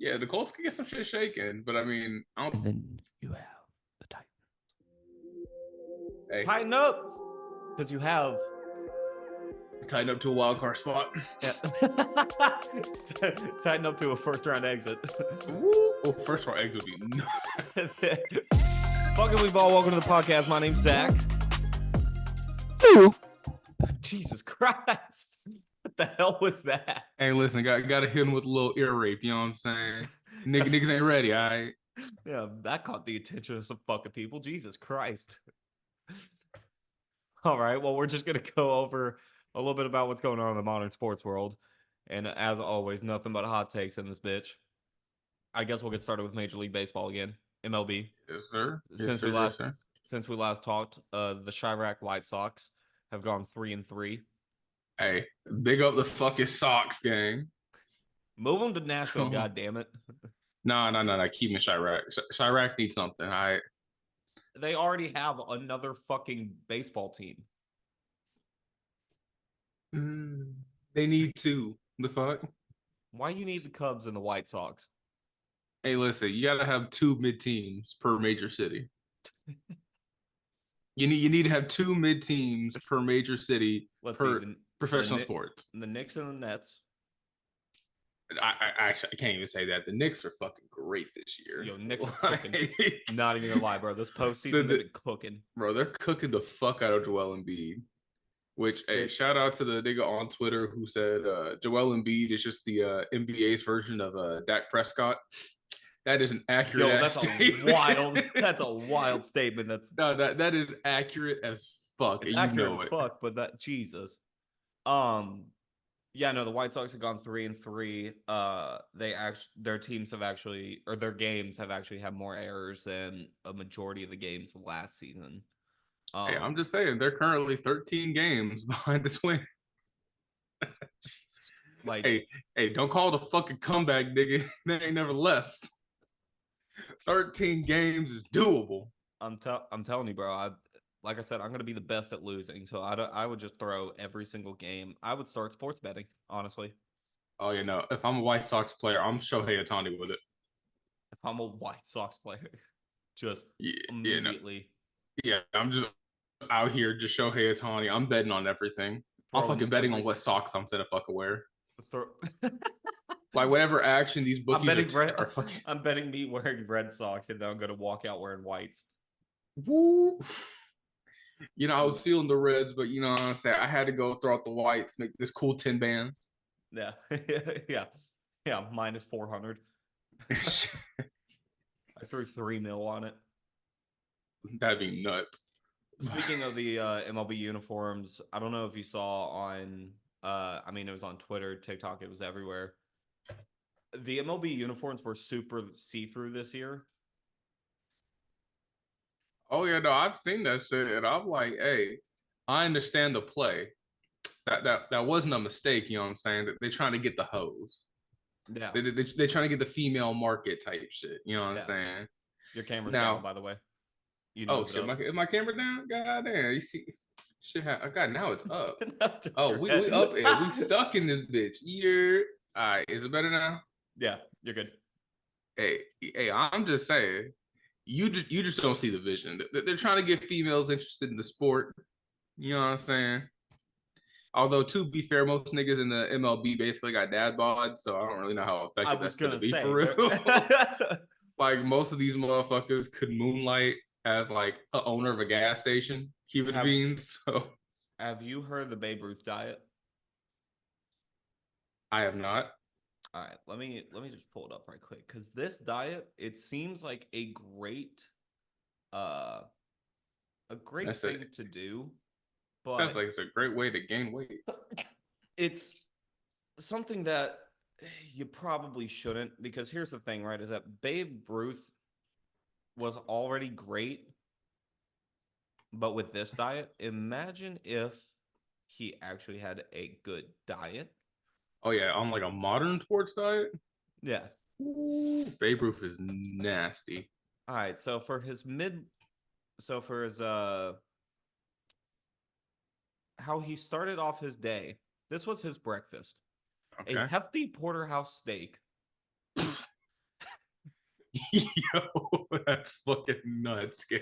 Yeah, the Colts can get some shit shaken, but I mean, I And don't. then you have the Titans. Hey, Tighten up, because you have. tighten up to a wild card spot. Yeah. Tighten up to a first-round exit. Ooh, well, first of all, eggs would be. Fucking we ball. Welcome to the podcast. My name's Zach. Jesus Christ. What the hell was that? Hey, listen, got to hit him with a little ear rape. You know what I'm saying? Niggas ain't ready. All right. Yeah, that caught the attention of some fucking people. Jesus Christ. All right, well, we're just going to go over a little bit about what's going on in the modern sports world. And as always, nothing but hot takes in this bitch. I guess we'll get started with Major League Baseball again, MLB. Yes, sir. Since we last talked, the Chirac White Sox have gone 3-3. Hey, big up the fucking Sox gang. Move them to Nashville, goddammit. No. Keep me Chirac. Chirac needs something. All right. They already have another fucking baseball team. They need to. The fuck? Why you need the Cubs and the White Sox? Hey, listen, you gotta have two mid teams per major city. You need to have two mid teams per major city per professional sports. The Knicks and the Nets. I actually can't even say that. The Knicks are fucking great this year. Yo, Knicks are cooking. Not even gonna lie, bro. This postseason they've been cooking. Bro, they're cooking the fuck out of Joel Embiid. Which, hey, shout out to the nigga on Twitter who said Joel Embiid is just the NBA's version of Dak Prescott. That is an accurate statement. That's a wild statement. That is accurate as fuck. It's accurate as fuck, but that Jesus. Yeah, no, the White Sox have gone 3-3. Their games have actually had more errors than a majority of the games last season. Hey, I'm just saying they're currently 13 games behind the Twins. Jesus. Like, hey, don't call it a fucking comeback, nigga. They ain't never left. 13 games is doable. I'm telling you, bro. Like I said, I'm gonna be the best at losing, so I would just throw every single game. I would start sports betting, honestly. Oh, you know, if I'm a White Sox player, I'm Shohei Ohtani with it. If I'm a White Sox player, just immediately. Yeah, I'm just out here, just Shohei Ohtani. I'm betting on everything. I'm fucking betting on what socks I'm finna fucking wear. Like whatever action these bookies are fucking. I'm betting me wearing red socks, and then I'm gonna walk out wearing whites. Woo. You know, I was feeling the reds, but you know what I'm saying? I had to go throw out the whites, make this cool 10 bands. Yeah. Yeah, minus 400. I threw 3 mil on it. That'd be nuts. Speaking of the MLB uniforms, I don't know if you saw on, it was on Twitter, TikTok, it was everywhere. The MLB uniforms were super see-through this year. Oh, yeah, no, I've seen that shit, and I'm like, hey, I understand the play. That wasn't a mistake, you know what I'm saying? They're trying to get the hose. Yeah. They're trying to get the female market type shit, you know what I'm saying? Your camera's down, by the way. Shit, is my camera down? God damn, you see, shit. God, now it's up. We up and we stuck in this bitch. All right, is it better now? Yeah, you're good. Hey, I'm just saying, you just don't see the vision. They're trying to get females interested in the sport. You know what I'm saying? Although, to be fair, most niggas in the MLB basically got dad bods, so I don't really know how effective that's going to be for real. Like, most of these motherfuckers could moonlight as, like, a owner of a gas station, keep it beans. So, have you heard the Babe Ruth diet? I have not. All right, let me just pull it up right quick, because this diet, it seems like a great thing to do. But that's like it's a great way to gain weight. It's something that you probably shouldn't, because here's the thing, right? Is that Babe Ruth was already great, but with this diet, imagine if he actually had a good diet. Oh yeah, on like a modern sports diet? Yeah. Ooh, Babe Ruth is nasty. All right, so for his how he started off his day, this was his breakfast. Okay. A hefty porterhouse steak, Yo, that's fucking nuts, gang.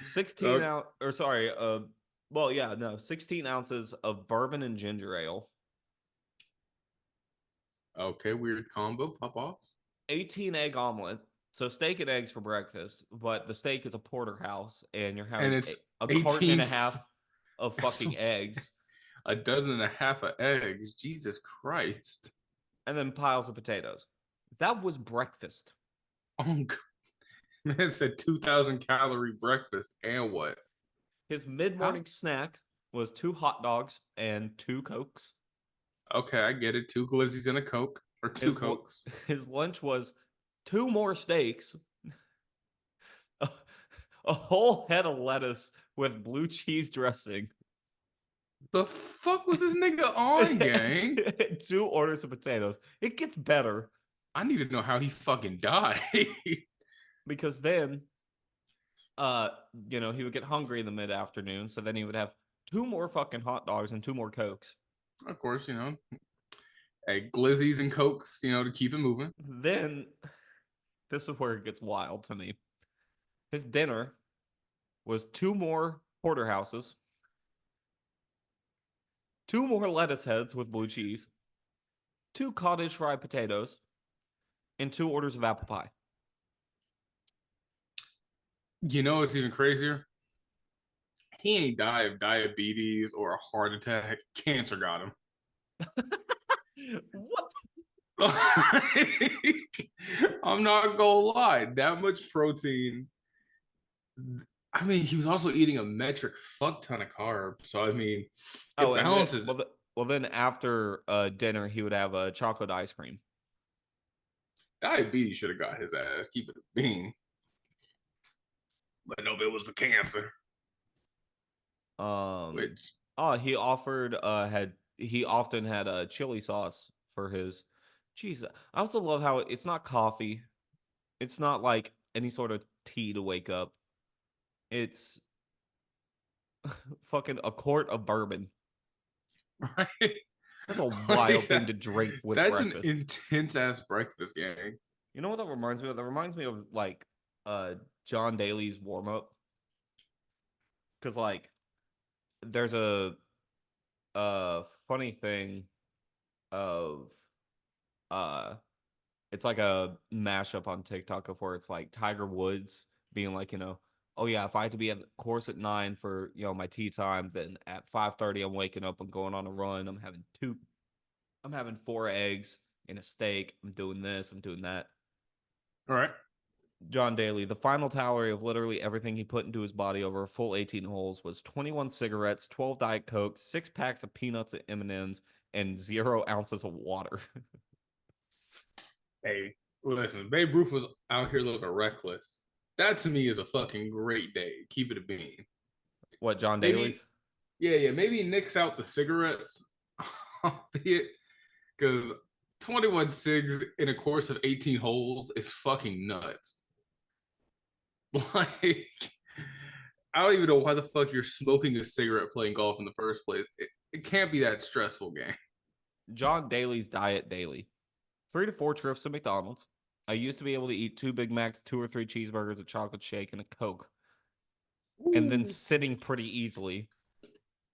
16 ounce, or sorry, 16 ounces of bourbon and ginger ale, Okay, weird combo. Pop off. 18 egg omelet. So steak and eggs for breakfast, but the steak is a porterhouse, and you're And having it's a carton 18. and a half of That's what fucking I'm saying. eggs, A dozen and a half of eggs. Jesus Christ. and then piles of potatoes. That was breakfast. Oh, man said 2,000 calorie breakfast. And what? His mid How? morning snack was 2 hot dogs and 2 Cokes. Okay, I get it. 2 glizzies and a Coke. Or two His Cokes. his lunch was 2 more steaks, a, a whole head of lettuce with blue cheese dressing, The fuck was this nigga on, gang? 2 orders of potatoes. It gets better I need to know how he fucking died. because then, he would get hungry in the mid afternoon, so then he would have 2 more fucking hot dogs and 2 more Cokes. Of course, hey, glizzies and Cokes, to keep it moving. Then, this is where it gets wild to me. His dinner was 2 more porterhouses, 2 more lettuce heads with blue cheese, 2 cottage fried potatoes, and 2 orders of apple pie. You know what's even crazier? He ain't died of diabetes or a heart attack. Cancer got him. What? I'm not gonna lie. That much protein. I mean, he was also eating a metric fuck ton of carbs. So I mean, it And then, balances. then after dinner, he would have a chocolate ice cream. Diabetes should have got his ass. Keep it a bean. But no, it was the cancer. Which He often had a chili sauce for his. Jeez, I also love how it's not coffee. It's not like any sort of tea to wake up. It's fucking a quart of bourbon. right? That's a wild thing to drink with that's breakfast. An intense ass breakfast, gang. You know what that reminds me of? That reminds me of like John Daly's warm up. Cause like there's a funny thing of it's like a mashup on TikTok of where it's like Tiger Woods being like, oh yeah, if I had to be at the course at 9 for my tea time, then at 5:30 I'm waking up, I'm going on a run, I'm having 4 eggs and a steak, I'm doing this, I'm doing that. All right. John Daly, the final tally of literally everything he put into his body over a full 18 holes was 21 cigarettes, 12 Diet Coke, 6 packs of peanuts and M&Ms, and 0 ounces of water. Hey, listen, Babe Ruth was out here looking reckless. That to me is a fucking great day. Keep it a bean. What, John Maybe, Daly's? yeah. Maybe nix out the cigarettes, albeit because 21 cigs in a course of 18 holes is fucking nuts. Like, I don't even know why the fuck you're smoking a cigarette playing golf in the first place. It can't be that stressful, gang. John Daly's diet daily. 3 to 4 trips to McDonald's. I used to be able to eat 2 Big Macs, 2 or 3 cheeseburgers, a chocolate shake, and a Coke. And then sitting pretty easily.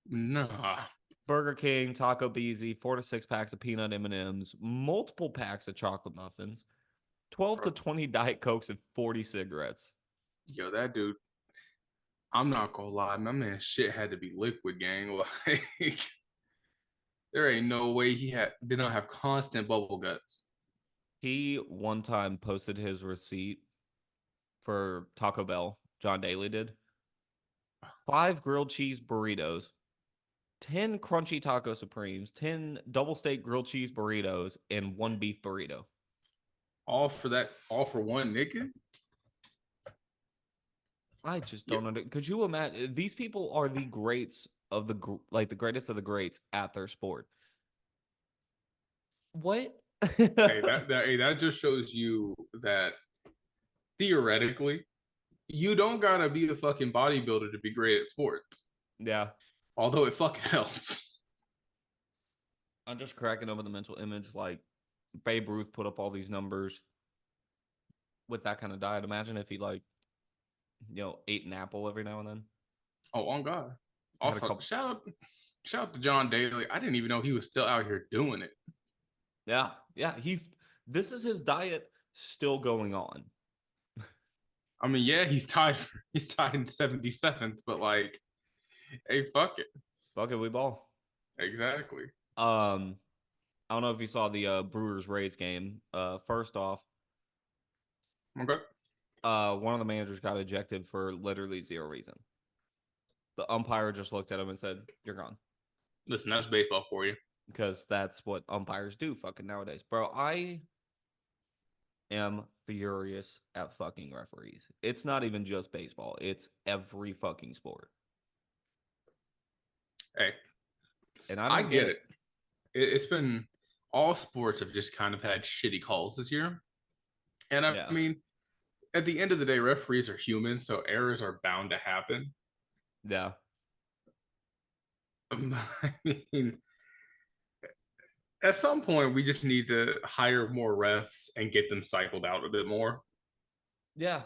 Nah. Burger King, Taco BZ, 4 to 6 packs of peanut M&Ms, multiple packs of chocolate muffins, 12 to 20 Diet Cokes, and 40 cigarettes. Yo, that dude, I'm not gonna lie, my man shit had to be liquid, gang. Like, there ain't no way did not have constant bubble guts. He one time posted his receipt for Taco Bell. John Daly did. 5 grilled cheese burritos, 10 crunchy taco supremes, 10 double steak grilled cheese burritos, and 1 beef burrito. All for one nigga? I just don't know. Could you imagine? These people are the greats of the greatest of the greats at their sport. What? Hey, that just shows you that theoretically, you don't gotta be a fucking bodybuilder to be great at sports. Yeah. Although it fucking helps. I'm just cracking over the mental image. Like, Babe Ruth put up all these numbers. with that kind of diet. Imagine if he ate an apple every now and then. Oh, on God. Had a Also, couple. shout out to John Daly. I didn't even know he was still out here doing it. Yeah, yeah. This is his diet still going on. I mean, yeah, he's tied in 77th, but like, hey, fuck it. Fuck it, we ball. Exactly. I don't know if you saw the Brewers Rays game. First off, Okay. one of the managers got ejected for literally zero reason. The umpire just looked at him and said, "You're gone." Listen, that's baseball for you. Because that's what umpires do fucking nowadays. Bro, I am furious at fucking referees. It's not even just baseball. It's every fucking sport. Hey, And I I don't get it. It's been all sports have just kind of had shitty calls this year. And I Yeah. mean, at the end of the day, referees are human, so errors are bound to happen. Yeah. I mean, at some point, we just need to hire more refs and get them cycled out a bit more. Yeah.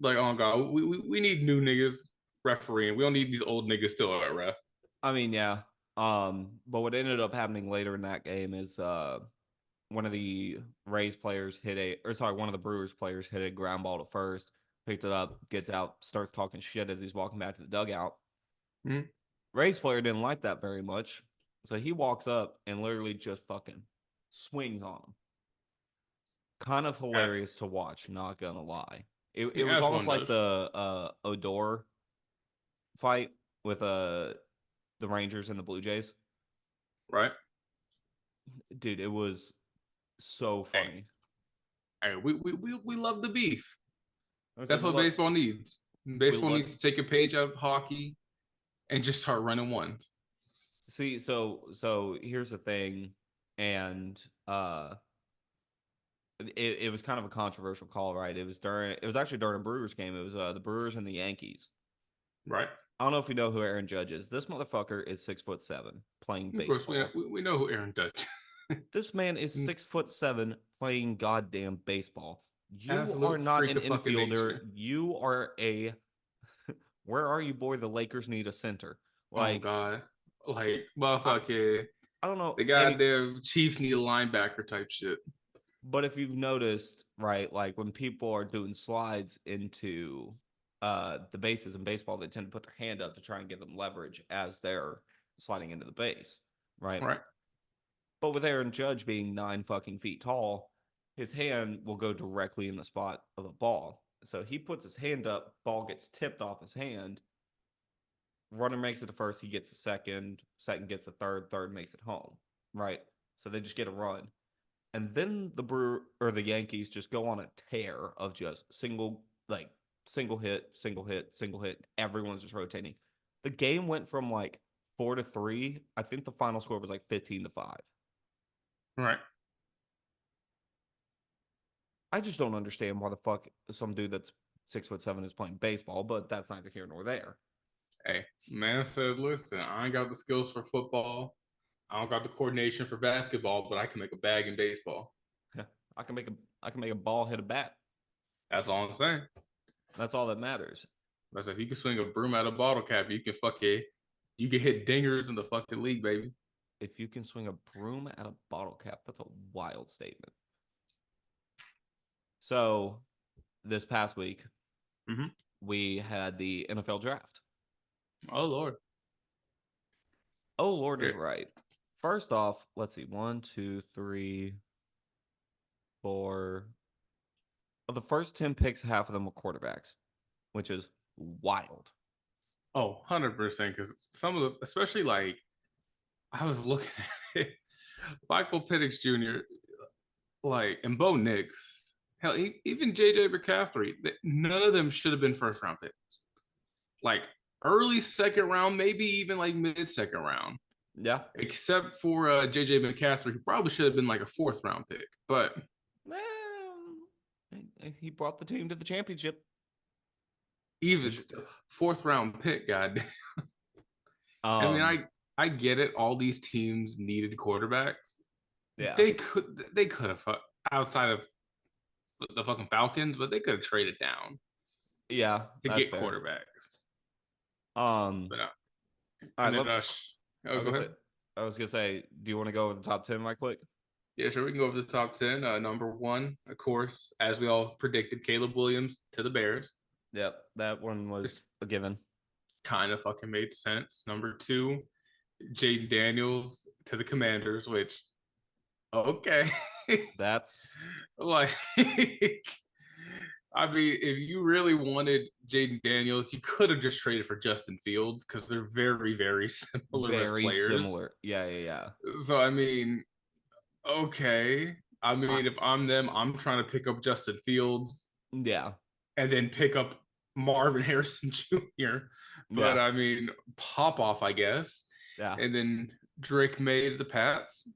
Like, oh God, we need new niggas refereeing. We don't need these old niggas still at ref. I mean, yeah. But what ended up happening later in that game is one of the Rays players one of the Brewers players hit a ground ball to first, picked it up, gets out, starts talking shit as he's walking back to the dugout. Mm-hmm. Rays player didn't like that very much. So he walks up and literally just fucking swings on him. Kind of hilarious to watch, not gonna lie. It was As almost one like does. the Odor fight with the Rangers and the Blue Jays. Right? Dude, it was so funny. Hey, we love the beef. I said That's we what love baseball needs. we Baseball love needs to take a page out of hockey and just start running ones. see so here's the thing, and it was kind of a controversial call, right? It was actually during a Brewers game. It was the Brewers and the Yankees. Right? I don't know if you know who Aaron Judge is. This motherfucker is 6'7" playing Of course, baseball. we know who Aaron Judge. This man is 6'7" playing goddamn baseball. You are Absolute not freak an of fucking infielder. nature. You are a where are you, boy? The Lakers need a center. Oh Like God. Like I, motherfucker. I don't know The any, goddamn Chiefs need a linebacker type shit. but if you've noticed, right, like when people are doing slides into the bases in baseball, they tend to put their hand up to try and give them leverage as they're sliding into the base, right? Right? But with Aaron Judge being 9 fucking feet tall, his hand will go directly in the spot of a ball. So he puts his hand up, ball gets tipped off his hand. Runner makes it to first, he gets a second, second gets a third makes it home, right? So they just get a run. And then the Yankees just go on a tear of just single hit, single hit, single hit. Everyone's just rotating. The game went from like 4-3. I think the final score was like 15-5. Right. I just don't understand why the fuck some dude that's 6'7" is playing baseball, but that's neither here nor there. Hey, man said, listen, I ain't got the skills for football. I don't got the coordination for basketball, but I can make a bag in baseball. I can make a ball hit a bat. That's all I'm saying. That's all that matters. That's if you can swing a broom out of a bottle cap, you can hit dingers in the fucking league, baby. If you can swing a broom at a bottle cap, that's a wild statement. So this past week, we had the NFL draft. Oh Lord. Oh Lord is right. First off, let's see. 1, 2, 3, 4. Of the first 10 picks, half of them were quarterbacks, which is wild. Oh, 100%. Because some of the, especially like, I was looking at it, Michael Penix Jr., like, and Bo Nix, hell, even JJ McCaffrey, none of them should have been first round picks. Like, early second round, maybe even like mid second round. Yeah. Except for JJ McCaffrey, who probably should have been like a fourth round pick. But he brought the team to the championship. even still, fourth round pick, goddamn. I mean, I get it. All these teams needed quarterbacks. Yeah. They could have outside of the fucking Falcons, but they could have traded down Yeah, to that's get fair. quarterbacks. Um, But I and then, love. go ahead. I was gonna say, do you want to go with the top 10 right quick? Yeah, sure. We can go over the top 10. Number one, of course, as we all predicted, Caleb Williams to the Bears. Yep, that one was a given. Kind of fucking made sense. Number two, Jaden Daniels to the Commanders, which, okay. That's Like, I mean, if you really wanted Jaden Daniels, you could have just traded for Justin Fields because they're very, very similar as very players. similar. Yeah. So, I mean, okay. I mean, if I'm them, I'm trying to pick up Justin Fields Yeah. and then pick up Marvin Harrison Jr. But Yeah. I mean, pop off, I guess. Yeah. And then Drake made the Pats.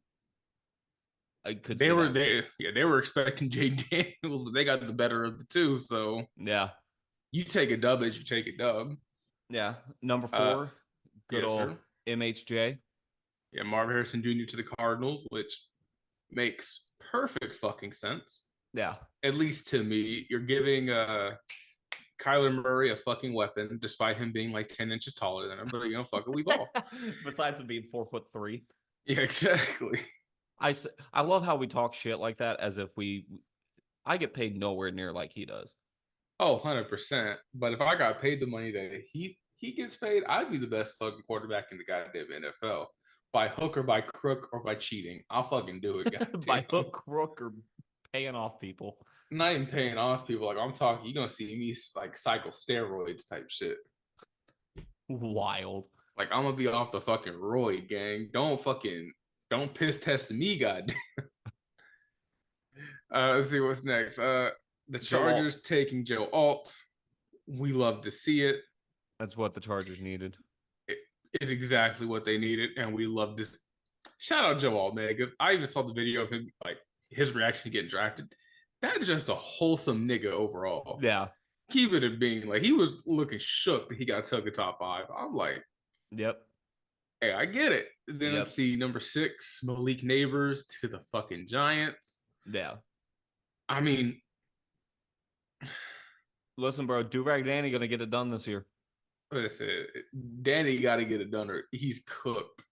I could They see were that. they were expecting Jaden Daniels, but they got the better of the two. So Yeah. you take a dub as you take a dub. Yeah. Number 4, good yes, old sir. MHJ. Yeah, Marvin Harrison Jr. to the Cardinals, which makes perfect fucking sense. Yeah. At least to me, you're giving Kyler Murray a fucking weapon, despite him being like 10 inches taller than him. But fuck it, we ball. Besides him being 4'3". Yeah, exactly. I love how we talk shit like that as if I get paid nowhere near like he does. Oh, 100%. But if I got paid the money that he gets paid, I'd be the best fucking quarterback in the goddamn NFL. By hook or by crook or by cheating. I'll fucking do it. By hook, crook, or paying off people. I'm not even paying off people. Like I'm talking, you're gonna see me like cycle steroids type shit. Wild. Like I'm gonna be off the fucking roid gang. Don't piss test me, goddamn. Let's see what's next. The Chargers taking Joe Alt. We love to see it. That's what the Chargers needed. It's exactly what they needed, and we love this. Shout out Joe Alt, man, because I even saw the video of him, like his reaction to getting drafted. That's just a wholesome nigga overall. Yeah. Keep it at being like he was looking shook that he got took a top 5. I'm like, yep. Hey, I get it. Then let's see, number 6, Malik Neighbors to the fucking Giants. Yeah. I mean, listen, bro, Durag Danny gonna get it done this year. Listen, Danny got to get it done or he's cooked.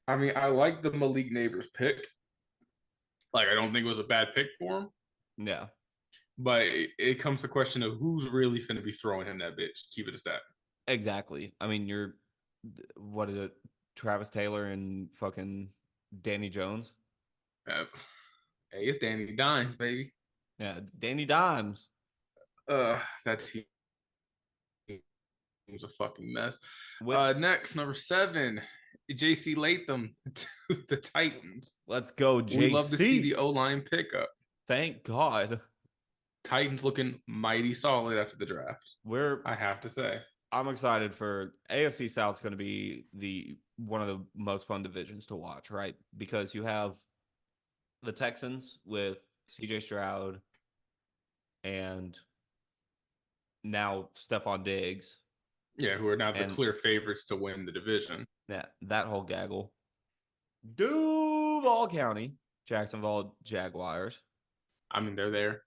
I mean, I like the Malik Neighbors pick. Like, I don't think it was a bad pick for him. Yeah. But it comes to the question of who's really finna be throwing him that bitch. Keep it as that. Exactly. I mean, what is it? Travis Taylor and fucking Danny Jones. Hey, it's Danny Dimes, baby. Yeah, Danny Dimes. That team was a fucking mess. Next, number 7, JC Latham to the Titans. Let's go, JC. We love to see the O-line pickup. Thank God. Titans looking mighty solid after the draft. I have to say. I'm excited for AFC South's going to be one of the most fun divisions to watch, right? Because you have the Texans with CJ Stroud and now Stephon Diggs. Yeah, who are now the clear favorites to win the division. Yeah, that whole gaggle. Duval County, Jacksonville Jaguars. I mean, they're there.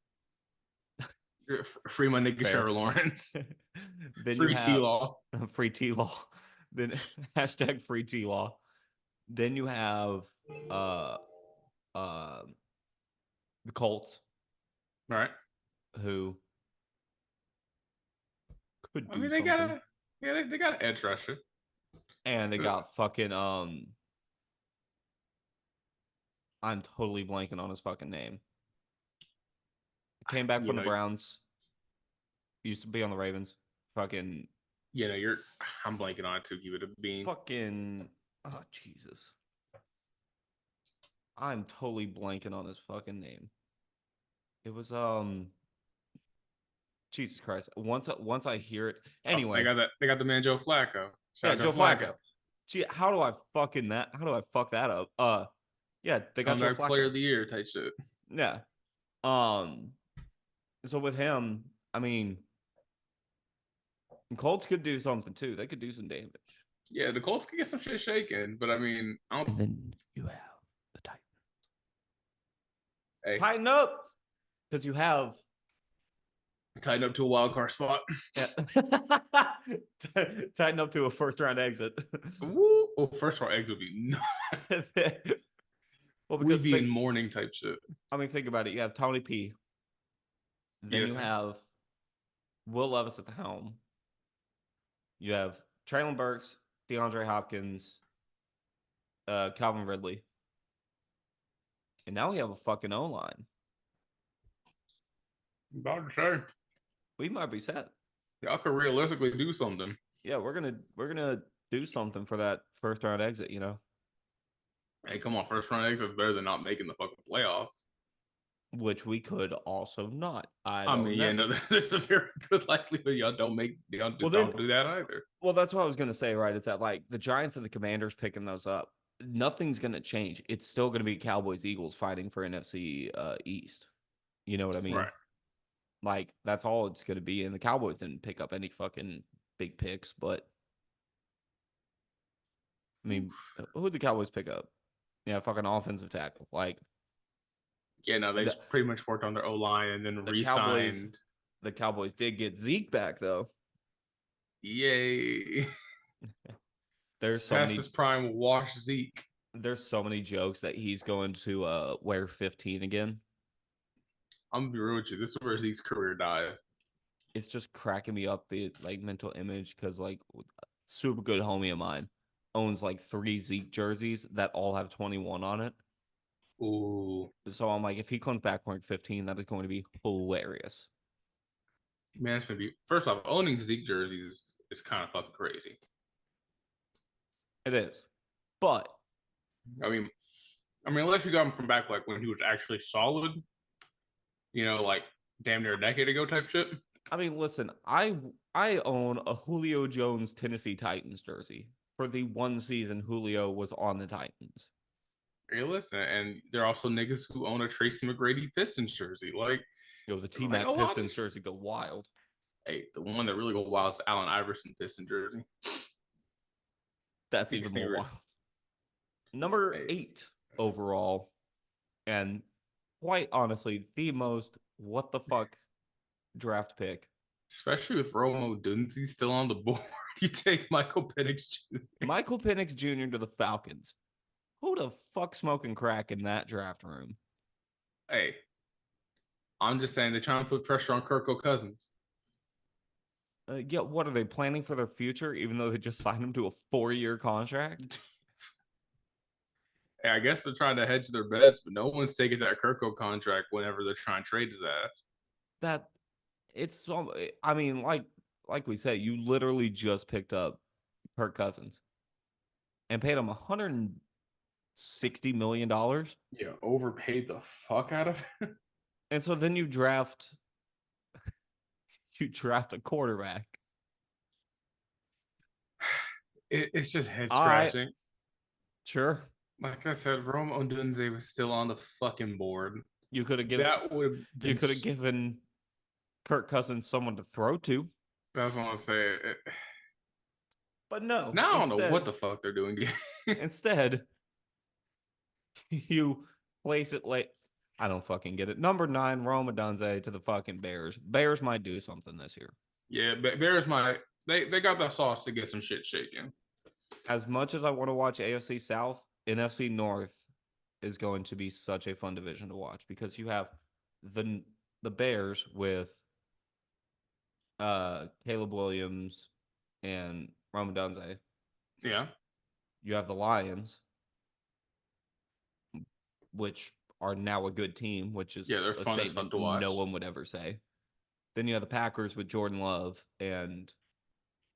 Free my nigga Trevor Lawrence. Free T-Law. Free T-Law. Then hashtag free T-Law. Then you have the Colts. All right. Who could do I mean, something. they got an edge rusher. And they got fucking I'm totally blanking on his fucking name. Came back from the Browns. Used to be on the Ravens. Fucking. Yeah, no, I'm blanking on it too. Give it a bean. Fucking. Oh, Jesus. I'm totally blanking on his fucking name. It was Jesus Christ. Once I hear it. Anyway. They got the man Joe Flacco. Joe Flacco. Gee, how do I fuck that up? Yeah, they got Joe Flacco. Player of the year type shit. Yeah. So with him, I mean, Colts could do something too. They could do some damage. Yeah, the Colts could get some shit shaken, but I mean, And then you have the Titans. Hey. Tighten up. Because you have Tighten up to a wild card spot. yeah, tighten up to a first round exit. Woo! Well, first round eggs would be Well, we'd because be in mourning type shit. I mean, think about it. You have Tony P. Then Yes, you sir. have Will Levis at the helm. You have Traylon Burks, DeAndre Hopkins, Calvin Ridley. And now we have a fucking O-line. About to say, We might be set. y'all could realistically do something. Yeah, we're gonna do something for that first round exit, you know. Hey, come on, first round exit is better than not making the fucking playoffs. Which we could also not. I mean, yeah, no, there's a very good likelihood y'all don't do that either. Well, that's what I was gonna say, right? Is that like the Giants and the Commanders picking those up? Nothing's gonna change. It's still gonna be Cowboys Eagles fighting for NFC East. You know what I mean? Right. Like that's all it's gonna be. And the Cowboys didn't pick up any fucking big picks, but I mean, who did the Cowboys pick up? Yeah, fucking offensive tackle. Like, yeah, no, they just pretty much worked on their O line and then re-signed. The Cowboys did get Zeke back though. Yay! There's so Past many. his prime, wash Zeke. There's so many jokes that he's going to wear 15 again. I'm gonna be real with you. This is where Zeke's career died. It's just cracking me up the like mental image because like super good homie of mine owns like 3 Zeke jerseys that all have 21 on it. Ooh, So I'm like, if he comes back wearing 15, that is going to be hilarious. man, it's gonna be first off, owning Zeke jerseys is kind of fucking crazy. It is, but I mean, unless you got him from back like when he was actually solid, like damn near a decade ago type shit. I mean, listen, I own a Julio Jones Tennessee Titans jersey for the one season Julio was on the Titans. Hey, listen, and there are also niggas who own a Tracy McGrady Pistons jersey. Like, Yo, the T-Mac Pistons jersey go wild. Hey, the one that really go wild is Allen Iverson Piston jersey. That's even more wild. Number 8 overall, and quite honestly, the most what the fuck draft pick. Especially with Rome Odunze still on the board. You take Michael Penix Jr. Michael Penix Jr. to the Falcons. Who the fuck smoking crack in that draft room? Hey, I'm just saying they're trying to put pressure on Kirk Cousins. Yeah, what are they planning for their future, even though they just signed him to a 4-year contract? Hey, I guess they're trying to hedge their bets, but no one's taking that Kirko contract whenever they're trying to trade his ass. I mean, like we said, you literally just picked up Kirk Cousins and paid him $160 million. Yeah, overpaid the fuck out of it. And so then you draft a quarterback. It's just head scratching. Sure. Like I said, Rome Odunze was still on the fucking board. You could have given Kirk Cousins someone to throw to. That's what I'm saying. But no. Now I don't know what the fuck they're doing. Instead, you place it late. I don't fucking get it. Number 9, Rome Odunze to the fucking Bears. Bears might do something this year. Yeah, Bears might. They got that sauce to get some shit shaken. As much as I want to watch AFC South, NFC North is going to be such a fun division to watch because you have the Bears with Caleb Williams and Rome Odunze. Yeah. You have the Lions, which are now a good team, which is they're fun as fuck to watch. No one would ever say. Then you have the Packers with Jordan Love and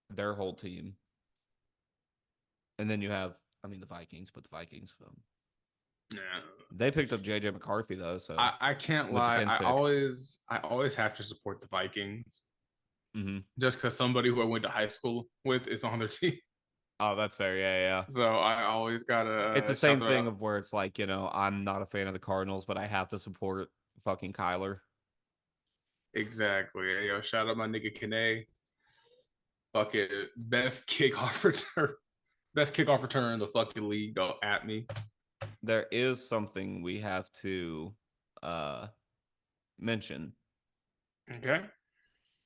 their whole team. And then you have, the Vikings, but the Vikings, they picked up JJ McCarthy though, so I can't lie. I always have to support the Vikings, just because somebody who I went to high school with is on their team. Oh, that's fair. Yeah. So I always gotta. It's the same thing of where it's like, I'm not a fan of the Cardinals, but I have to support fucking Kyler. Exactly. Yo, shout out my nigga Kane. Fucking best kickoff return in the fucking league. Go at me. There is something we have to mention. Okay.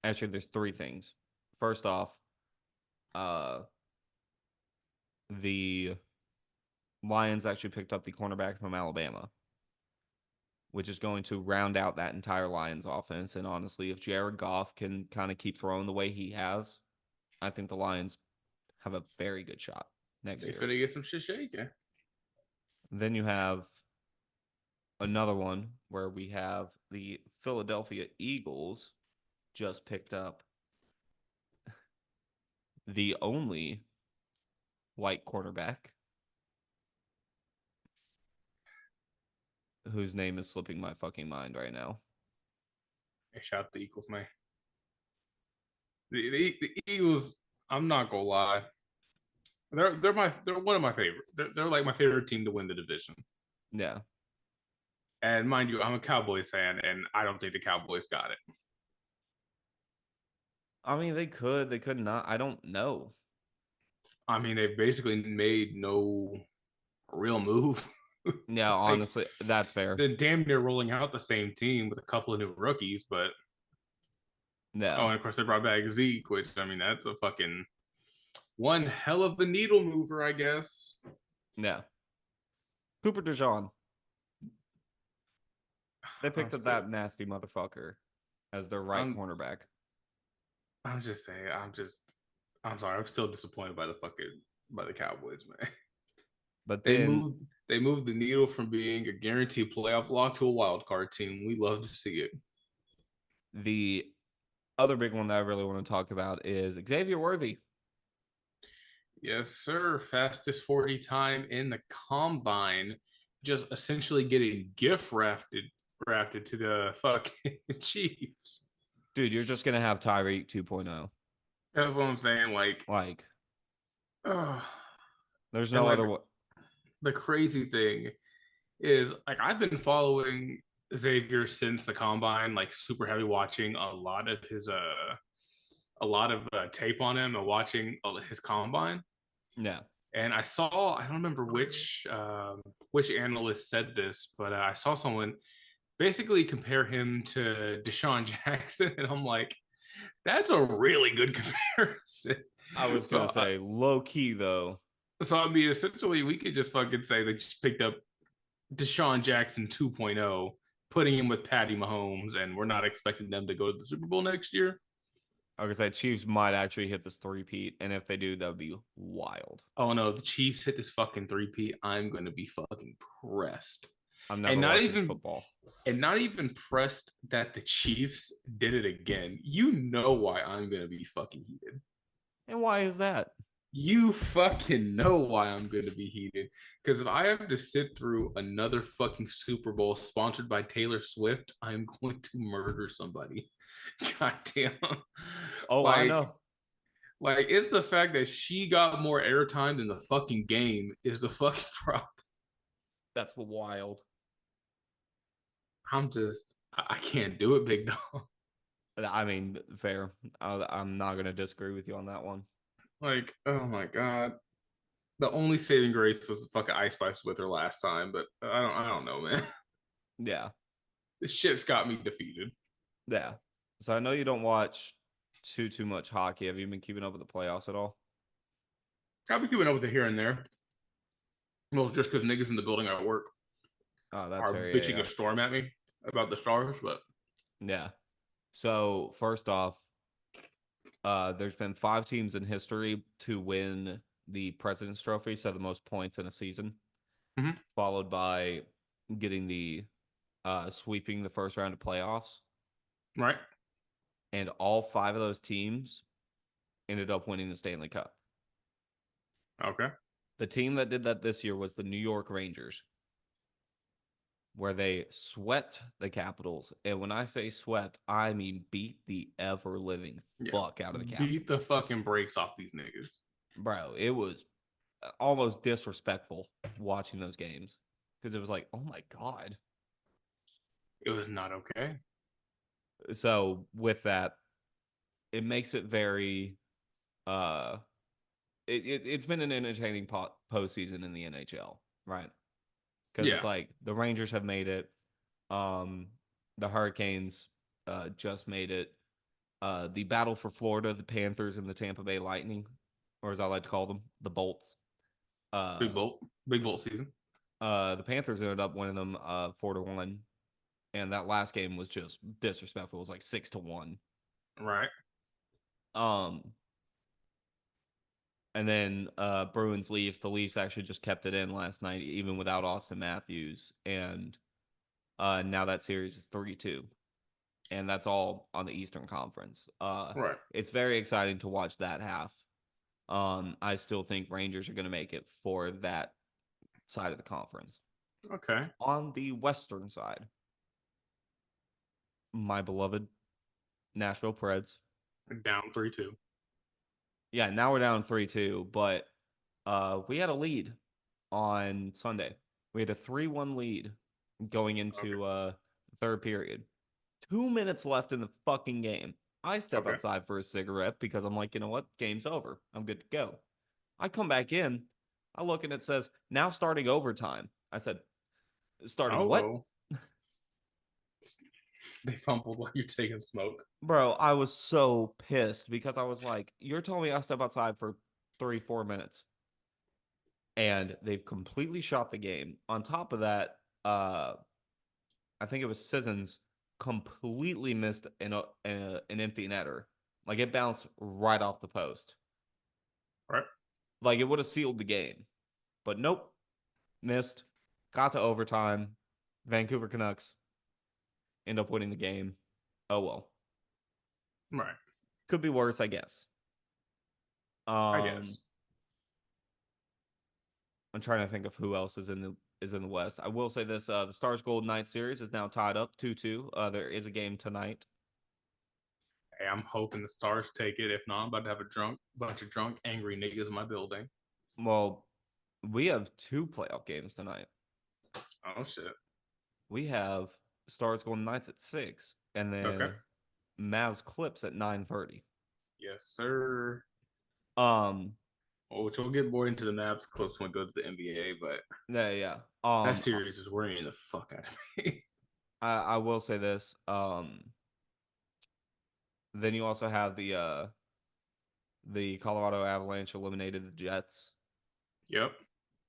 Actually, there's three things. First off, the Lions actually picked up the cornerback from Alabama, which is going to round out that entire Lions offense. And honestly, if Jared Goff can kind of keep throwing the way he has, I think the Lions have a very good shot next They year. finna get some shit shaking. Then you have another one where we have the Philadelphia Eagles just picked up the only white quarterback whose name is slipping my fucking mind right now. Hey, shout out the Eagles, man. The Eagles, I'm not gonna lie. They're one of my favorite. They're like my favorite team to win the division. Yeah. And mind you, I'm a Cowboys fan, and I don't think the Cowboys got it. I mean, they could not. I don't know. I mean, they've basically made no real move. Yeah, Like, honestly, that's fair. they're damn near rolling out the same team with a couple of new rookies, but Yeah. oh, and of course they brought back Zeke, which I mean that's a fucking one hell of a needle mover, I guess. Yeah. Cooper DeJean. They picked up that nasty motherfucker as their right cornerback. I'm just saying, I'm sorry, I'm still disappointed by the Cowboys, man. But They then moved the needle from being a guaranteed playoff lock to a wild card team. We love to see it. the other big one that I really want to talk about is Xavier Worthy. Yes, sir. Fastest 40 time in the combine. Just essentially getting gift drafted to the fucking Chiefs. Dude, you're just gonna have Tyreek 2.0. That's what I'm saying. Like, there's no other way. The crazy thing is, like, I've been following Xavier since the combine, like super heavy, watching a lot of tape on him and watching his combine. Yeah. And I don't remember which analyst said this, but I saw someone basically compare him to Deshaun Jackson, and I'm like, that's a really good comparison. I was gonna say low key though. So I mean, essentially, we could just fucking say they just picked up Deshaun Jackson 2.0, putting him with Patty Mahomes, and we're not expecting them to go to the Super Bowl next year. I was gonna say Chiefs might actually hit this three-peat, and if they do, that would be wild. Oh no, the Chiefs hit this fucking three-peat. I'm gonna be fucking pressed. I'm never watching football. And not even pressed that the Chiefs did it again. You know why I'm gonna be fucking heated. And why is that? You fucking know why I'm gonna be heated. Because if I have to sit through another fucking Super Bowl sponsored by Taylor Swift, I'm going to murder somebody. Goddamn. Oh, I know. Like, it's the fact that she got more airtime than the fucking game is the fucking problem. That's wild. I can't do it, big dog. I mean, fair. I'm not gonna disagree with you on that one. Like, oh my god, the only saving grace was the fucking Ice Spice with her last time, but I don't know, man. Yeah, This shit's got me defeated. Yeah. So I know you don't watch too much hockey. Have you been keeping up with the playoffs at all? I've been keeping up with it here and there. Well, just because niggas in the building at work are bitching a storm at me about the Stars, but yeah. So first off, there's been 5 teams in history to win the President's Trophy, so the most points in a season, followed by getting the sweeping the first round of playoffs. Right. And all 5 of those teams ended up winning the Stanley Cup. Okay. The team that did that this year was the New York Rangers, where they swept the Capitals. And when I say swept, I mean beat the ever-living fuck out of the Capitals. Beat the fucking brakes off these niggas. Bro, it was almost disrespectful watching those games because it was like, oh my God. It was not okay. So with that, it makes it very it's been an entertaining postseason in the NHL, right? Because it's like the Rangers have made it. The Hurricanes just made it. The battle for Florida, the Panthers and the Tampa Bay Lightning, or as I like to call them, the Bolts. Big bolt season. The Panthers ended up winning them 4-1, and that last game was just disrespectful. It was like 6-1. Right. And then Bruins Leafs. The Leafs actually just kept it in last night, even without Austin Matthews, and now that series is 3-2, and that's all on the Eastern Conference. Right. It's very exciting to watch that half. I still think Rangers are going to make it for that side of the conference. Okay. On the Western side, my beloved Nashville Preds. Down 3-2. Yeah, now we're down 3-2, but we had a lead on Sunday. We had a 3-1 lead going into the third period. 2 minutes left in the fucking game. I step outside for a cigarette because I'm like, you know what? Game's over. I'm good to go. I come back in. I look and it says, now starting overtime. I said, starting what? Oh. They fumbled while you're taking smoke. Bro, I was so pissed because I was like, you're telling me I step outside for 3-4 minutes. And they've completely shot the game. On top of that, I think it was Sissons completely missed an empty netter. Like it bounced right off the post. Right. Like it would have sealed the game. But nope. Missed. Got to overtime. Vancouver Canucks end up winning the game. Oh well. Right. Could be worse, I guess. I guess. I'm trying to think of who else is in the West. I will say this: the Stars Golden Knights series is now tied up 2-2. There is a game tonight. Hey, I'm hoping the Stars take it. If not, I'm about to have a bunch of drunk, angry niggas in my building. Well, we have 2 playoff games tonight. Oh shit. We have Stars Golden Knights at 6, and then Mavs Clips at 9:30. Yes, sir. Which we'll get more into the Mavs clips when we go to the NBA, but yeah. that series is worrying the fuck out of me. I will say this. Then you also have the Colorado Avalanche eliminated the Jets. Yep.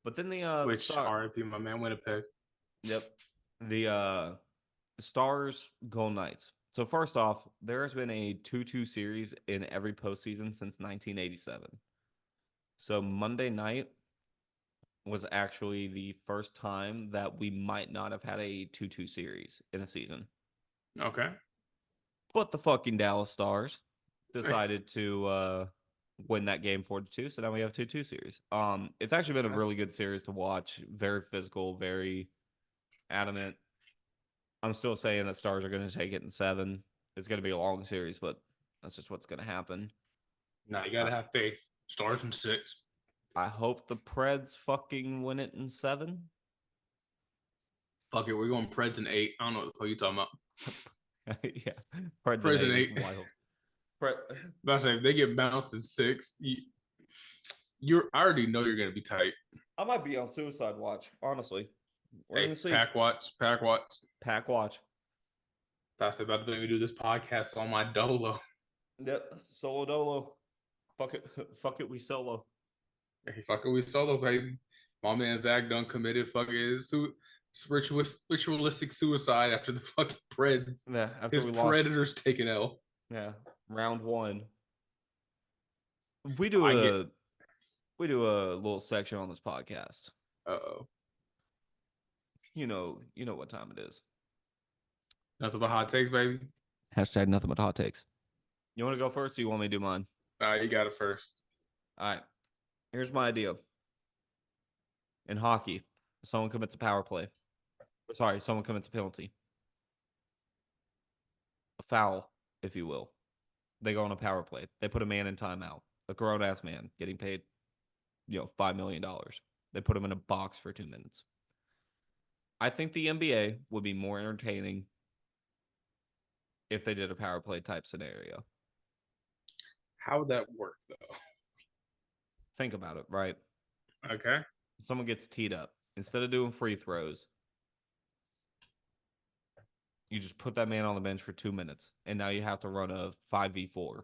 But then which RIP my man Winnipeg. Yep. The Stars Golden Knights. So first off, there has been a 2-2 series in every postseason since 1987. So Monday night was actually the first time that we might not have had a 2-2 series in a season. Okay. But the fucking Dallas Stars decided to win that game 4-2. So now we have 2-2 series. It's actually been a really good series to watch. Very physical, very adamant. I'm still saying that Stars are going to take it in 7. It's going to be a long series, but that's just what's going to happen. No, you got to have faith. Stars in 6. I hope the Preds fucking win it in 7. Fuck it, we're going Preds in 8. I don't know what the fuck you talking about. Yeah, Preds in 8 is wild. But I say if they get bounced in 6, I already know you're going to be tight. I might be on suicide watch, honestly. We're gonna see. Pack watch. Pack watch. That's about to make me do this podcast on my dolo. Yep, solo dolo. Fuck it, we solo. Hey, fuck it, we solo, baby. My man Zach done committed fucking ritualistic suicide after the fucking Preds. Yeah, after his we lost. Predators taking L. Yeah, round 1. We do a little section on this podcast. Uh-oh. You know what time it is. Nothing but hot takes, baby. Hashtag nothing but hot takes. You want to go first or you want me to do mine? You got it first. All right. Here's my idea. In hockey, someone commits a power play. Sorry, someone commits a penalty. A foul, if you will. They go on a power play. They put a man in timeout. A grown-ass man getting paid, $5 million. They put him in a box for 2 minutes. I think the NBA would be more entertaining if they did a power play type scenario. How would that work, though? Think about it, right? Okay. Someone gets teed up. Instead of doing free throws, You just put that man on the bench for 2 minutes, and now you have to run a 5v4.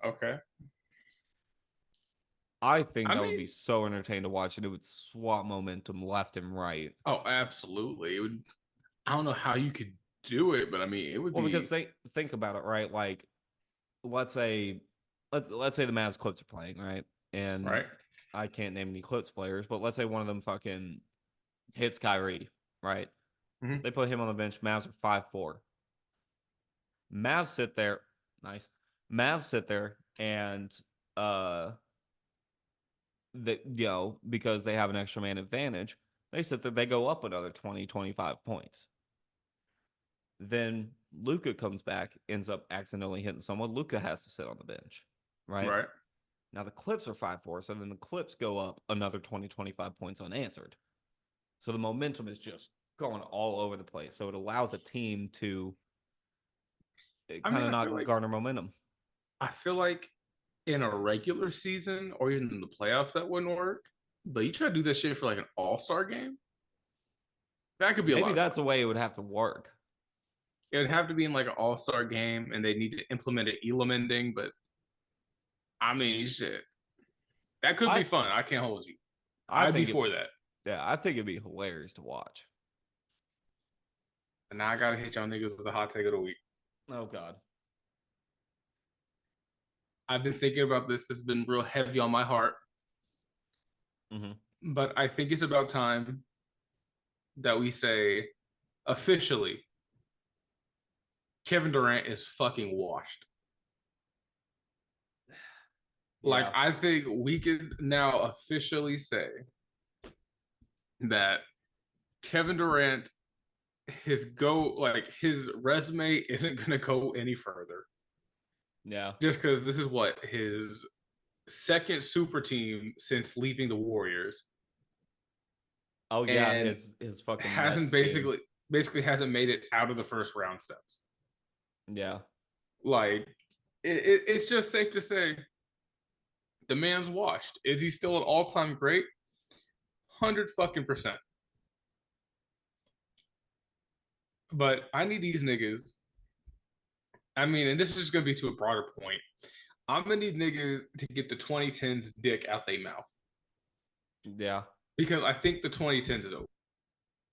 Okay. I think I that would mean, be so entertaining to watch, and it would swap momentum left and right. oh, absolutely. It would. I don't know how you could do it, but I mean, it would Well, because be think about it, right? Like, let's say, let's say the Mavs Clips are playing, right? And right. I can't name any Clips players, but let's say one of them fucking hits Kyrie, right? Mhm. They put him on the bench. Mavs are 5-4. Mavs sit there. Nice. Mavs sit there and uh that because they have an extra man advantage, they sit there, they go up another 20, 25 points. Then Luca comes back, ends up accidentally hitting someone. Luca has to sit on the bench, right? Right. Now the Clips are 5-4, so then the Clips go up another 20, 25 points unanswered. So the momentum is just going all over the place. So it allows a team to I kind mean, of not garner momentum. I feel like in a regular season or even in the playoffs that wouldn't work. But you try to do that shit for like an all-star game, that could be a Maybe lot of that's fun. the way it would have to work. It would have to be in like an all-star game, and they need to implement an Elam ending. But I mean, shit, that could be I fun. I can't hold you. I I'd be think it for that. Yeah, I think it'd be hilarious to watch. And now I gotta hit y'all niggas with the hot take of the week. Oh God. I've been thinking about this. It's been real heavy on my heart, Mm-hmm. but I think it's about time that we say officially Kevin Durant is fucking washed. Like, Yeah. I think we can now officially say that Kevin Durant, his resume isn't gonna go any further. Yeah. Just because this is what his second super team since leaving the Warriors, Oh yeah, and his fucking hasn't Nets team. basically hasn't made it out of the first round since. Yeah. Like, it's just safe to say the man's washed. Is he still an all time great? 100 fucking %. But I need these niggas. I mean, and this is just gonna be to a broader point. I'm gonna need niggas to get the 2010s dick out their mouth Yeah. because I think the 2010s is over.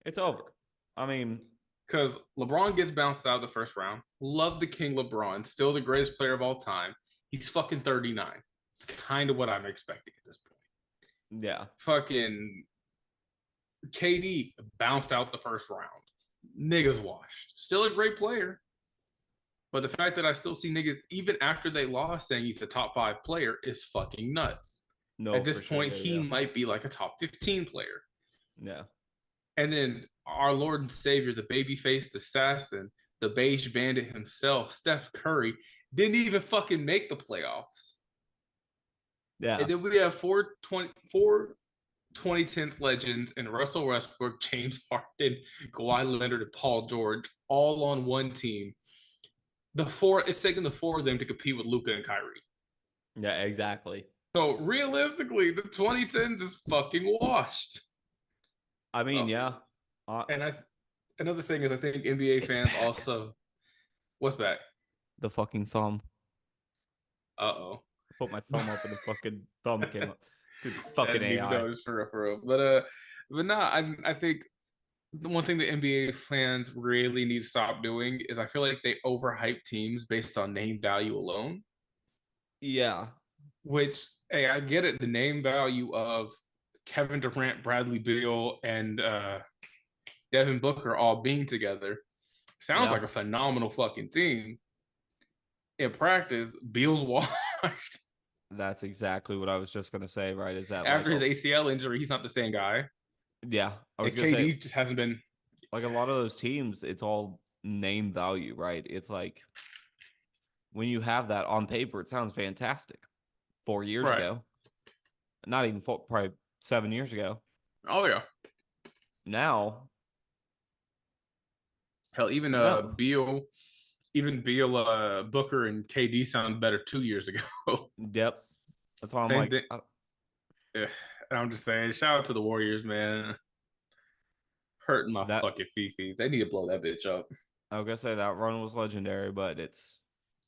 It's over. I mean, Because LeBron gets bounced out of the first round. Love the King LeBron, still the greatest player of all time. He's fucking 39. It's kind of what I'm expecting at this point. yeah. Fucking KD bounced out the first round. Niggas washed. Still a great player. But the fact that I still see niggas, even after they lost, saying he's a top 5 player is fucking nuts. No, At this for sure. point, he Yeah. might be like a top 15 player. Yeah. And then our Lord and Savior, the baby-faced assassin, the beige bandit himself, Steph Curry, didn't even fucking make the playoffs. Yeah. And then we have four 2010s legends and Russell Westbrook, James Harden, Kawhi Leonard, and Paul George all on one team. It's taking the four of them to compete with Luca and Kyrie. Yeah, exactly. So realistically, the 2010s is fucking washed. I mean, yeah. And another thing is I think NBA It's fans back. also what's back? The fucking thumb. Uh-oh. Put my thumb up and the fucking thumb came up. Dude, I fucking didn't even AI. notice for real. But no, I think the one thing the NBA fans really need to stop doing is I feel like they overhype teams based on name value alone. Yeah. Which, hey, I get it. The name value of Kevin Durant, Bradley Beal, and Devin Booker all being together sounds Yeah. like a phenomenal fucking team. In practice, Beal's washed. That's exactly what I was just gonna say, right? Is that like After his ACL injury, he's not the same guy. yeah, I was And gonna say KD just hasn't been like a lot of those teams, it's all name value, right? It's like when you have that on paper, it sounds fantastic. 4 years right. ago, not even four, probably 7 years ago. Oh yeah. Now, Hell, even no. Beal, Booker, and KD sound better 2 years ago. Yep. That's why I'm Same like, thing. Yeah. And I'm just saying, shout out to the Warriors, man. Hurting my That fucking Fifi. They need to blow that bitch up. I was gonna say that run was legendary, but it's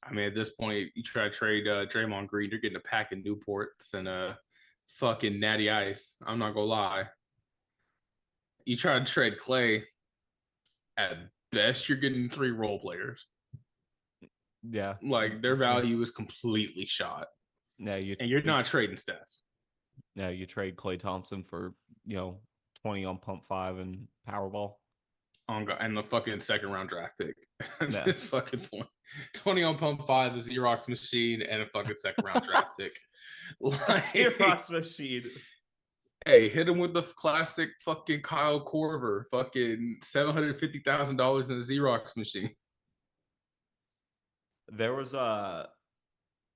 I mean, at this point, you try to trade Draymond Green, you're getting a pack of Newports and fucking Natty Ice. I'm not gonna lie. You try to trade Clay, at best, you're getting 3 role players. yeah. Like their value is completely shot, Yeah, and you're not trading Steph. yeah, you trade Klay Thompson for 20 on pump 5 and Powerball. And the fucking second round draft pick. Yeah. This fucking point. 20 on pump 5, a Xerox machine, and a fucking second round draft pick. Like, Xerox machine. hey, hit him with the classic fucking Kyle Korver, fucking $750,000 in a Xerox machine. There was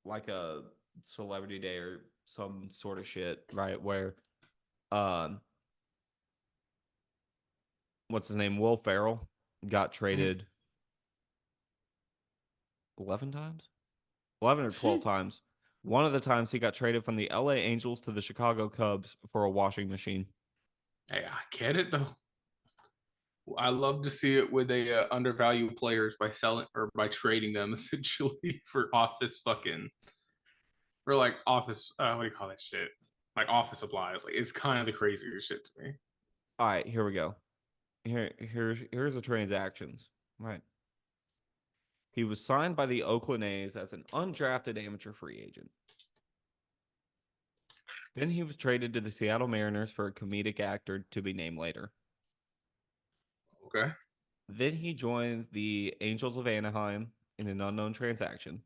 like a celebrity day or some sort of shit, right? Where what's his name? Will Ferrell got traded 11 times? 11 or 12 times. One of the times he got traded from the LA Angels to the Chicago Cubs for a washing machine. Hey, I get it though. I love to see it with they undervalue players by selling or by trading them essentially for office fucking for like office what do you call that shit? Like office supplies. Like it's kind of the craziest shit to me. All right, here we go. Here's the transactions. Right. He was signed by the Oakland A's as an undrafted amateur free agent. Then he was traded to the Seattle Mariners for a comedic actor to be named later. Okay. Then he joined the Angels of Anaheim in an unknown transaction.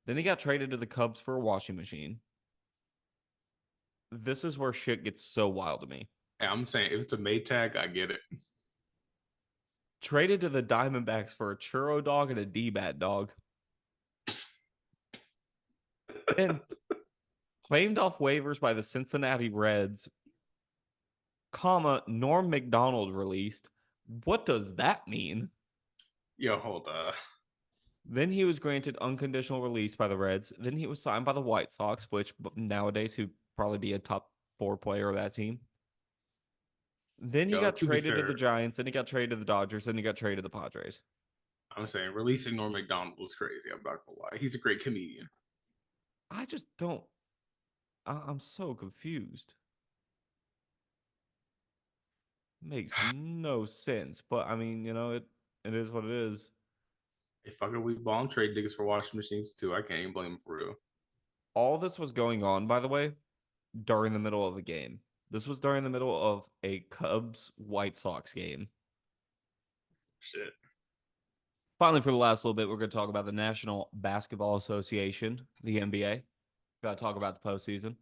Then he got traded to the Cubs for a washing machine. This is where shit gets so wild to me. Hey, I'm saying if it's a Maytag, I get it. Traded to the Diamondbacks for a churro dog and a D-bat dog. Then claimed off waivers by the Cincinnati Reds, Norm Macdonald released. What does that mean? Yo, hold Then he was granted unconditional release by the Reds. Then he was signed by the White Sox, which nowadays he'd probably be a top 4 player of that team. Then he got traded to the Giants. Then he got traded to the Dodgers. Then he got traded to the Padres. I'm saying releasing Norm Macdonald was crazy. I'm not gonna lie. He's a great comedian. I just don't. I'm so confused. Makes no sense. But I mean, it is what it is. If fucking we bomb trade niggas for washing machines too, I can't even blame him for real. All this was going on, by the way, during the middle of a game. This was during the middle of a Cubs White Sox game. Shit. Finally, for the last little bit, we're going to talk about the National Basketball Association, the NBA. Got to talk about the postseason.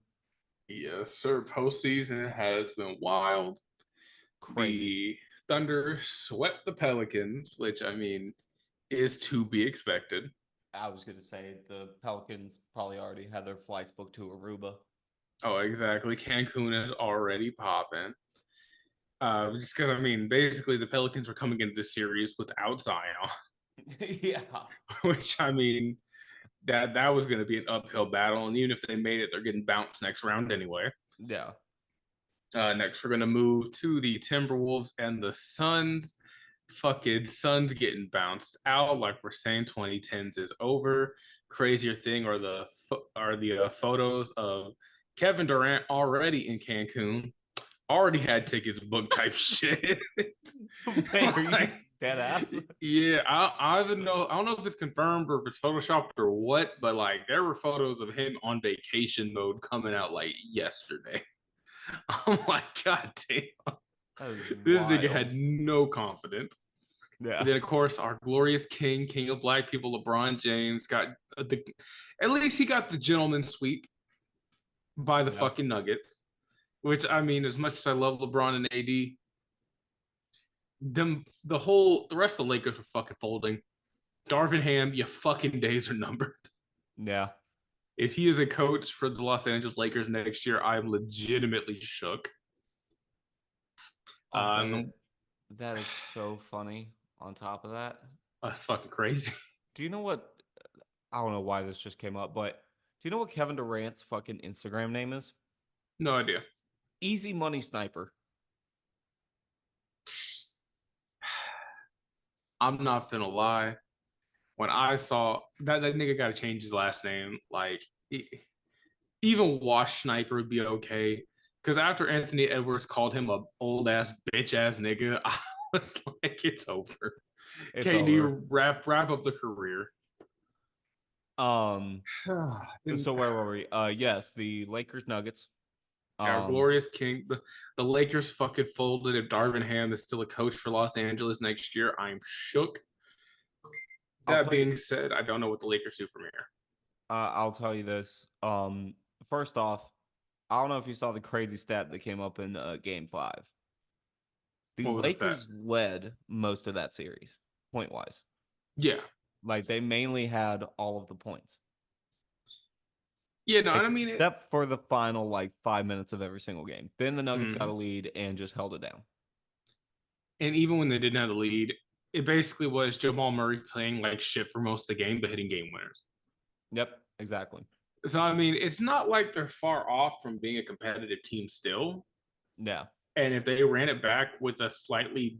Yes, sir. Postseason has been wild. Crazy. The Thunder swept the Pelicans, which I mean is to be expected. I was going to say the Pelicans probably already had their flights booked to Aruba. Oh, exactly. Cancun is already popping. Just because I mean, basically the Pelicans were coming into the series without Zion, Yeah. which I mean that was going to be an uphill battle, and even if they made it, they're getting bounced next round anyway. Yeah. Next, we're going to move to the Timberwolves and the Suns. Fucking Suns getting bounced out, like we're saying 2010s is over. Crazier thing are the photos of Kevin Durant already in Cancun, already had tickets booked type shit. Wait, are you dead ass? Yeah, I don't know if it's confirmed or if it's photoshopped or what, but like there were photos of him on vacation mode coming out like yesterday. I'm like, God damn. This nigga had no confidence. Yeah. And then, of course, our glorious king of black people, LeBron James, got at least he got the gentleman sweep by the fucking Nuggets. Which, I mean, as much as I love LeBron and AD, the rest of the Lakers were fucking folding. Darvin Ham, your fucking days are numbered. Yeah. If he is a coach for the Los Angeles Lakers next year, I'm legitimately shook. That is so funny. On top of that, that's fucking crazy. Do you know what? I don't know why this just came up, but do you know what Kevin Durant's fucking Instagram name is? No idea. Easy Money Sniper. I'm not finna lie. When I saw that nigga got to change his last name, like even Wash Sniper would be okay. Because after Anthony Edwards called him a old ass bitch ass nigga, I was like, it's over. It's KD over. wrap up the career. So where were we? Yes, the Lakers Nuggets. Our glorious king. The Lakers fucking folded. If Darvin Ham is still a coach for Los Angeles next year, I'm shook. That being said, I don't know what the Lakers do from here. I'll tell you this. First off, I don't know if you saw the crazy stat that came up in Game 5. The Lakers led most of that series, point-wise. Yeah. Like, they mainly had all of the points. Yeah, no, except I mean... Except for the final, 5 minutes of every single game. Then the Nuggets got a lead and just held it down. And even when they didn't have the lead, it basically was Jamal Murray playing like shit for most of the game, but hitting game winners. Yep, exactly. So, I mean, it's not like they're far off from being a competitive team still. Yeah. And if they ran it back with a slightly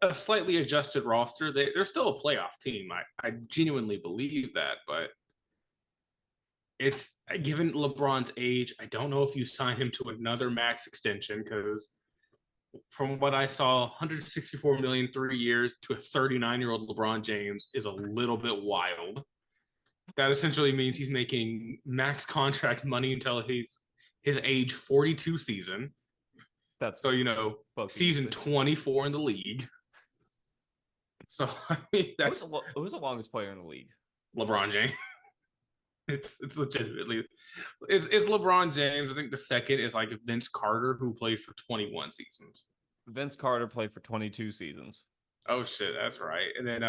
adjusted roster, they're still a playoff team. I genuinely believe that, but it's given LeBron's age, I don't know if you sign him to another max extension because from what I saw, 164 million 3 years to a 39-year-old LeBron James is a little bit wild. That essentially means he's making max contract money until his age 42 season. That's so, season 24 in the league. So, I mean, who's the longest player in the league? LeBron James. It's legitimately it's LeBron James. I think the second is like Vince Carter, who played for 21 seasons. Vince Carter played for 22 seasons. Oh shit, that's right. And then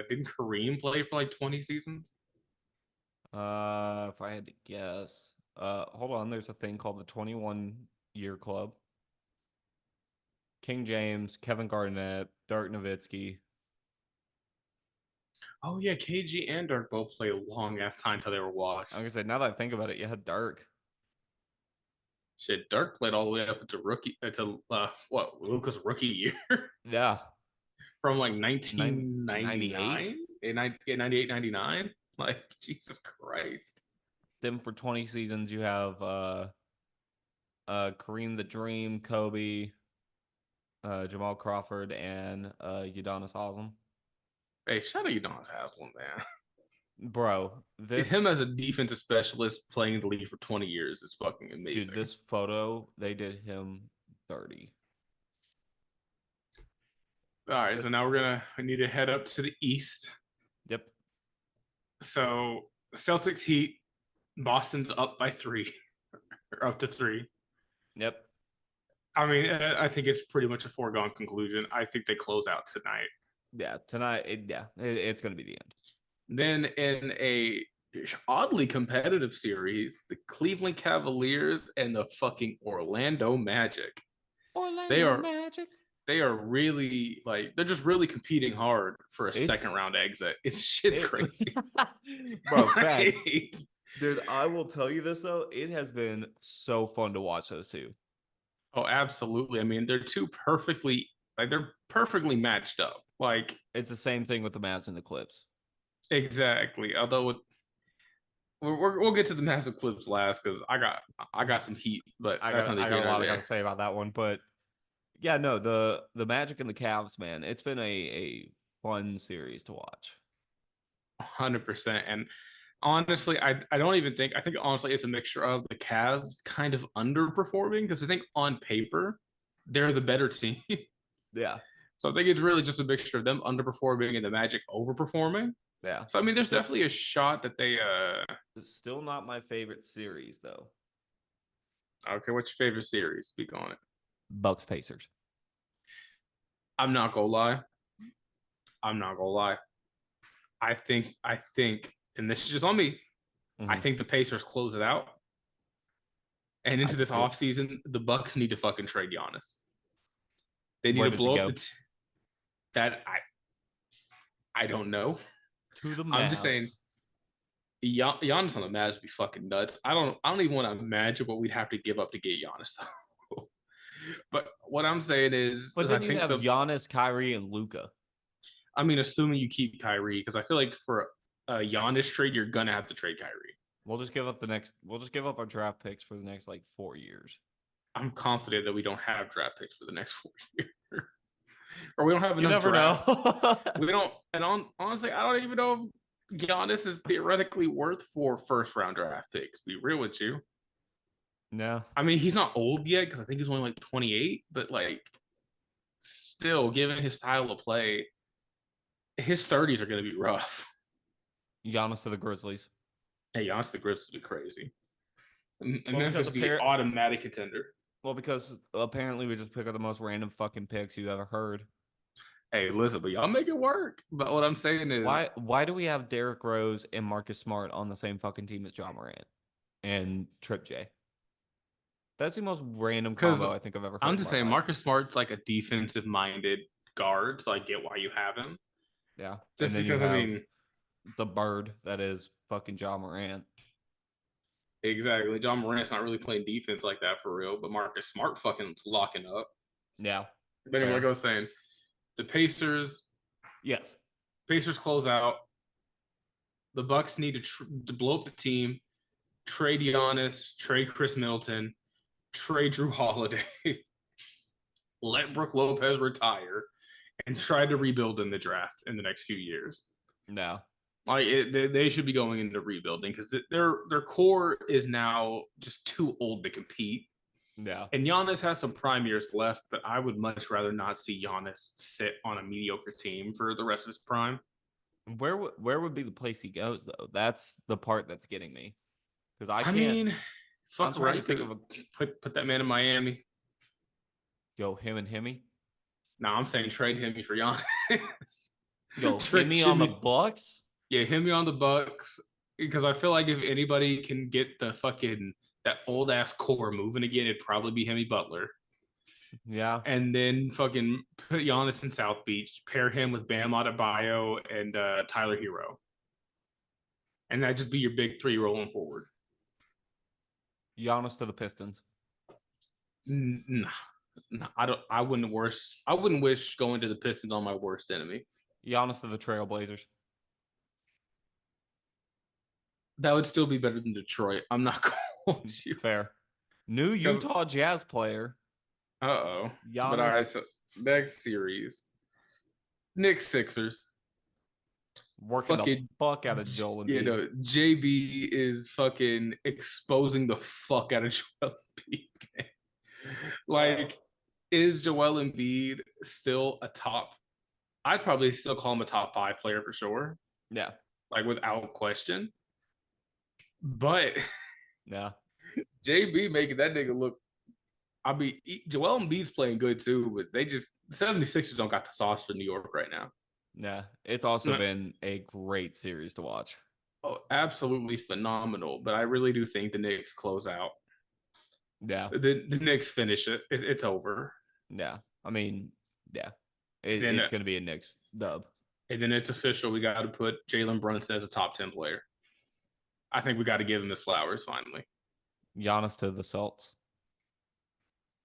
didn't Kareem play for like 20 seasons? If I had to guess. Hold on, there's a thing called the 21-year club. King James, Kevin Garnett, Dirk Nowitzki. Oh yeah, KG and Dirk both played a long ass time until they were washed. I'm gonna say, now that I think about it, you had Dirk. Shit, Dirk played all the way up until Luka's rookie year. Yeah. From like 1999 and 98, 99. Like, Jesus Christ. Then for 20 seasons, you have Kareem the Dream, Kobe, Jamal Crawford, and Udonis Haslem. Hey, shout out Udonis Haslem, man. Bro, him as a defensive specialist playing in the league for 20 years is fucking amazing. Dude, this photo, they did him 30. All right, so now we need to head up to the East. Yep. So Celtics Heat, Boston's up by 3, or up to 3. Yep. I mean, I think it's pretty much a foregone conclusion. I think they close out tonight. Yeah, tonight. It's going to be the end. Then in a oddly competitive series, the Cleveland Cavaliers and the fucking Orlando Magic. Magic. They are really they're just really competing hard for a second round exit. It's crazy. Bro, facts. Dude, I will tell you this though, it has been so fun to watch those two. Oh, absolutely. I mean, they're perfectly matched up. Like, it's the same thing with the Mavs and the Clips. Exactly. Although we'll get to the Mavs and Clips last because I got some heat, but I got a lot I got to say about that one. But yeah, no, the Magic and the Cavs, man, it's been a fun series to watch. 100%. And honestly, I don't even think, I think honestly it's a mixture of the Cavs kind of underperforming because I think on paper they're the better team. Yeah. So I think it's really just a mixture of them underperforming and the Magic overperforming. Yeah. So I mean, there's definitely a shot that they It's still not my favorite series though. Okay, what's your favorite series? Speak on it. Bucks Pacers. I'm not gonna lie. I think, and this is just on me. Mm-hmm. I think the Pacers close it out. And into this offseason, the Bucks need to fucking trade Giannis. They need to blow up that I don't know. To the Mavs. I'm just saying Giannis on the Mavs would be fucking nuts. I don't even want to imagine what we'd have to give up to get Giannis though. But what I'm saying is, but then you have Giannis, Kyrie, and Luka. I mean, assuming you keep Kyrie, because I feel like for a Giannis trade, you're gonna have to trade Kyrie. We'll just give up our draft picks for the next like 4 years. I'm confident that we don't have draft picks for the next 4 years, or we don't have You enough never draft. know. We don't, and honestly, I don't even know if Giannis is theoretically worth 4 first-round draft picks. Be real with you. No. I mean, he's not old yet because I think he's only like 28, but like, still, given his style of play, his 30s are going to be rough. Giannis to the Grizzlies. Hey, Giannis, the Grizzlies be crazy. And Well, Memphis because be automatic contender. Well, because apparently we just pick up the most random fucking picks you ever heard. Hey, listen, but y'all make it work. But what I'm saying is, Why do we have Derrick Rose and Marcus Smart on the same fucking team as John Morant and Trip J? That's the most random combo I think I've ever heard. I'm just saying, Marcus Smart's like a defensive-minded guard, so I get why you have him. Yeah, Just and then because you have I mean, the bird that is fucking John Morant. exactly. John Morant's not really playing defense like that for real, but Marcus Smart fucking locking up. Yeah. But anyway, like I was saying, the Pacers close out. The Bucks need to blow up the team, trade Giannis, trade Chris Middleton, trade Drew Holiday, let Brook Lopez retire, and try to rebuild in the draft in the next few years. No. Like they should be going into rebuilding because their core is now just too old to compete. Yeah. And Giannis has some prime years left, but I would much rather not see Giannis sit on a mediocre team for the rest of his prime. Where would be the place he goes though? That's the part that's getting me. Because I mean, fuck I'm trying right. to think of a Put that man in Miami. Yo, him and Himmy. No, I'm saying trade him for Giannis. Yo, Himmy on the Bucks. Yeah, him on the Bucks because I feel like if anybody can get the fucking that old ass core moving again, it'd probably be Hemi Butler. Yeah, and then fucking put Giannis in South Beach, pair him with Bam Adebayo and Tyler Hero, and that'd just be your big three rolling forward. Giannis to the Pistons. Nah, I don't. I wouldn't wish going to the Pistons on my worst enemy. Giannis to the Trailblazers. That would still be better than Detroit. I'm not going to. Fair. New Utah Jazz player. Uh-oh. Giannis. But all right, so next series. Knicks Sixers. Working the fuck out of Joel Embiid. You know, JB is fucking exposing the fuck out of Joel Embiid. Like, is Joel Embiid still a top? I'd probably still call him a top 5 player for sure. Yeah. Like, without question. But yeah, JB making that nigga look. I mean, Joel Embiid's playing good too, but they just 76ers don't got the sauce for New York right now. Yeah, it's also been a great series to watch. Oh, absolutely phenomenal. But I really do think the Knicks close out. Yeah, the Knicks finish it. It's over. Yeah, I mean, yeah, it's going to be a Knicks dub. And then it's official. We got to put Jalen Brunson as a top 10 player. I think we got to give him his flowers finally. Giannis to the Celtics.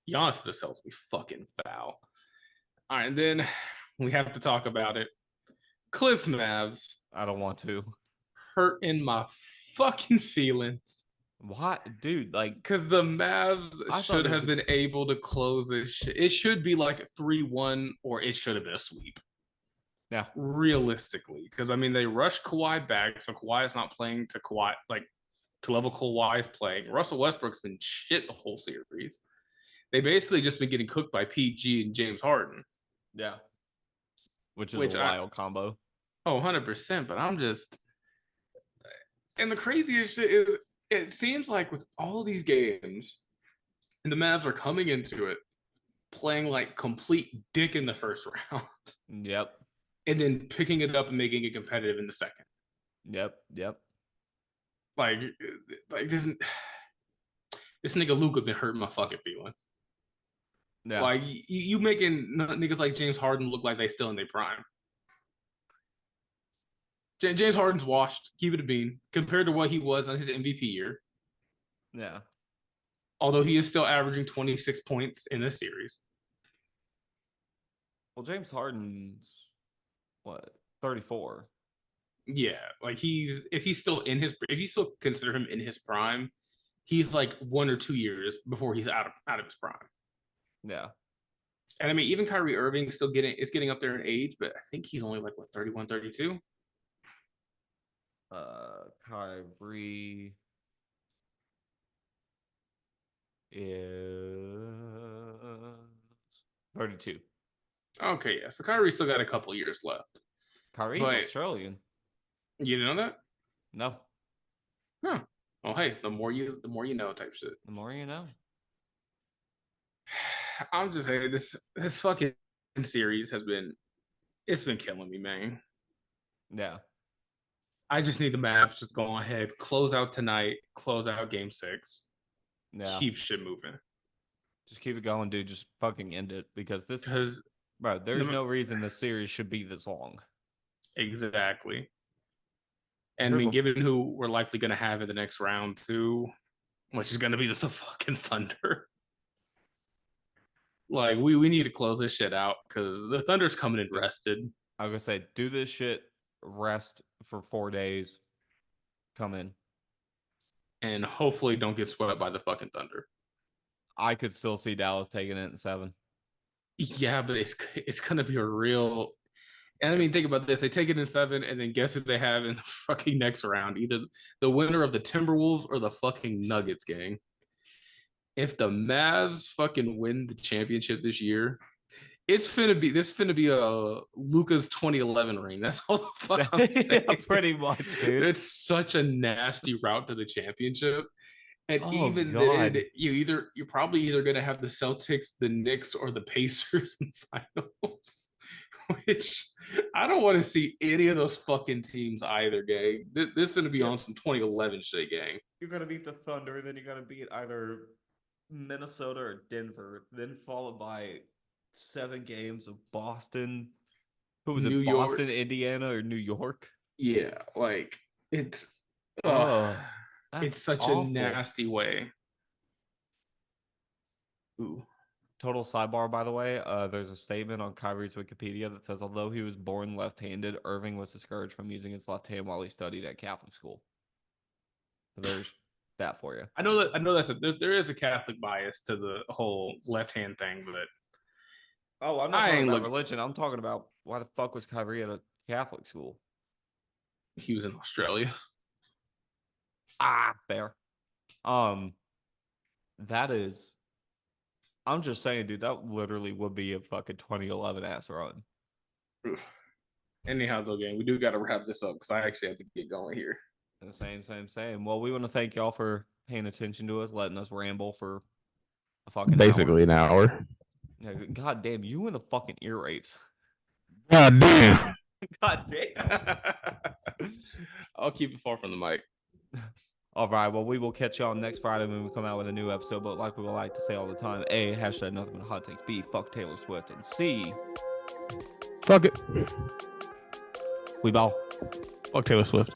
Giannis to the Celtics be fucking foul. All right, and then we have to talk about it. Clips Mavs. I don't want to. Hurting my fucking feelings. What, dude? Like, because the Mavs should have been able to close this. It should be like a 3-1, or it should have been a sweep. Yeah, realistically, because I mean they rushed Kawhi back, so Kawhi is not playing to Kawhi to level Kawhi's playing. Russell Westbrook's been shit the whole series. They basically just been getting cooked by PG and James Harden. Yeah, which is a wild combo. Oh, 100%. But I'm just, and the craziest shit is, it seems like with all these games, and the Mavs are coming into it playing like complete dick in the first round. Yep. And then picking it up and making it competitive in the second. Yep. Like this nigga Luka been hurting my fucking feelings. Yeah. Like you making niggas like James Harden look like they still in their prime. James Harden's washed. Keep it a bean compared to what he was on his MVP year. Yeah. Although he is still averaging 26 points in this series. Well, James Harden's what, 34. Yeah, like if he's still consider him in his prime, he's like 1 or 2 years before he's out of his prime. Yeah. And I mean, even Kyrie Irving is getting up there in age, but I think he's only like 31, 32. Kyrie is 32. Okay, yeah. So Kyrie still got a couple years left. Kyrie's But- Australian. You didn't know that? No. No. Oh, hey, the more you know, type shit. The more you know. I'm just saying this fucking series it's been killing me, man. Yeah. I just need the Mavs just go ahead, close out tonight, close out Game 6, Yeah. keep shit moving. Just keep it going, dude. Just fucking end it because this, Because bro, there's no reason this series should be this long. exactly. And I Here's mean, a- given who we're likely going to have in the next round too, which is going to be the fucking Thunder. Like we need to close this shit out because the Thunder's coming in rested. I was gonna say, do this shit, rest for 4 days, come in. And hopefully don't get swept by the fucking Thunder. I could still see Dallas taking it in 7. Yeah, but it's gonna be a real. And I mean, think about this: they take it in 7, and then guess who they have in the fucking next round? Either the winner of the Timberwolves or the fucking Nuggets, gang. If the Mavs fucking win the championship this year, this finna be a Luka's 2011 ring. That's all the fuck I'm saying. Yeah, pretty much, dude. It's such a nasty route to the championship. And Oh, even God. then, you're probably either gonna have the Celtics, the Knicks, or the Pacers in finals. Which I don't want to see any of those fucking teams either, gang. This is gonna be on some 2011 shit, gang. You're gonna beat the Thunder, then you're gonna beat either Minnesota or Denver, then followed by 7 games of Boston. Who was it? New York. Boston, Indiana, or New York? Yeah, like it's That's it's such awful. a nasty way. Ooh. Total sidebar, by the way, there's a statement on Kyrie's Wikipedia that says, although he was born left-handed, Irving was discouraged from using his left hand while he studied at Catholic school. So there's that for you. I know there is a Catholic bias to the whole left hand thing, but Oh, I'm not I talking ain't about look- religion. I'm talking about why the fuck was Kyrie at a Catholic school? he was in Australia. Fair. That is. I'm just saying, dude, that literally would be a fucking 2011 ass run. Anyhow, though, gang, we do got to wrap this up because I actually have to get going here. Same. Well, we want to thank y'all for paying attention to us, letting us ramble for a fucking Basically an hour. hour. Yeah, God damn, you and the fucking ear rapes. God damn. God damn. I'll keep it far from the mic. All right, well, we will catch y'all next Friday when we come out with a new episode. But like we would like to say all the time, A, hashtag nothing but hot takes. B, fuck Taylor Swift. And C, Fuck it. we ball. Fuck Taylor Swift.